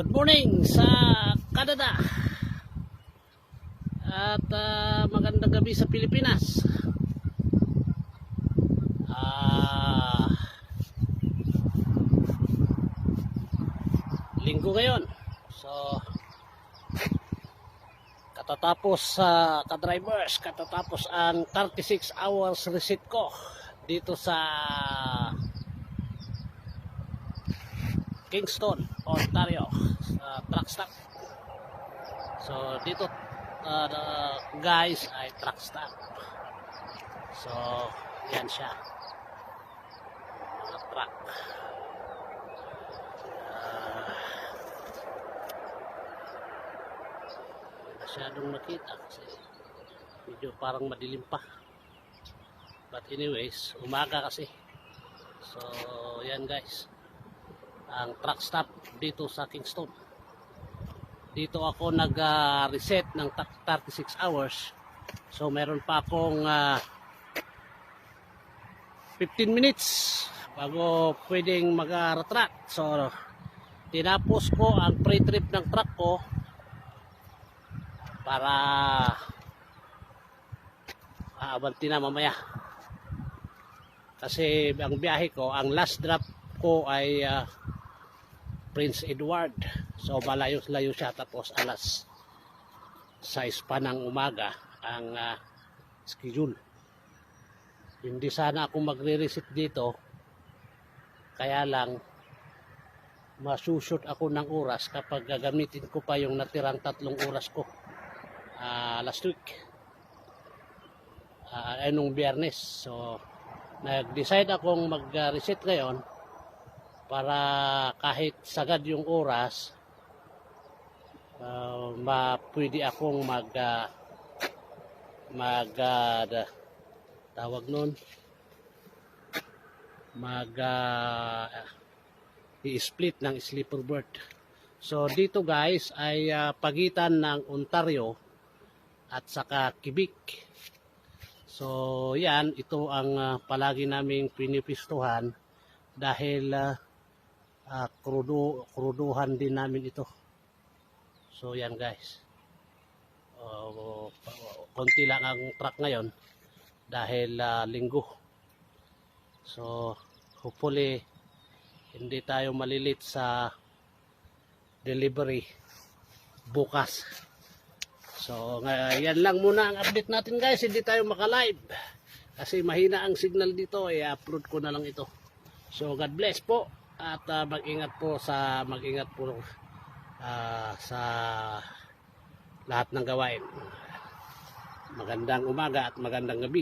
Good morning sa Canada at magandang gabi sa Pilipinas. Linggo ngayon, so katatapos ka-drivers, katatapos ang 36 hours reset ko dito sa Kingston, Ontario, sa truck stop. So dito guys ay truck stop. So yan siya, mga truck. Masyadong makita kasi medyo parang madilim pa, but anyways umaga kasi. So yan guys, ang truck stop dito sa Kingston. Dito ako nag-reset ng 36 hours. So meron pa akong 15 minutes bago pwedeng mag-retract. So tinapos ko ang pre-trip ng truck ko para aabanti na mamaya. Kasi ang biyahe ko, ang last drop ko ay Prince Edward. So malayo-layo siya, tapos alas 6 pa ng umaga ang schedule. Hindi sana ako magre-reset dito, kaya lang masushoot ako ng oras kapag gagamitin ko pa yung natirang 3 oras ko last week, nung Biyernes. So nag-decide akong mag-reset ngayon para kahit sagad yung oras, pwede akong tawag nun, i-split ng sleeper berth. So dito guys ay pagitan ng Ontario at saka Quebec. So yan, ito ang palagi naming pinipistuhan dahil kruduhan din namin ito. So yan guys, konti lang ang truck ngayon dahil linggo. So hopefully hindi tayo malilit sa delivery bukas. So yan lang muna ang update natin guys. Hindi tayo makalive kasi mahina ang signal dito. I-upload ko na lang ito. So God bless po, at mag-ingat po sa lahat ng gawain. Magandang umaga at magandang gabi.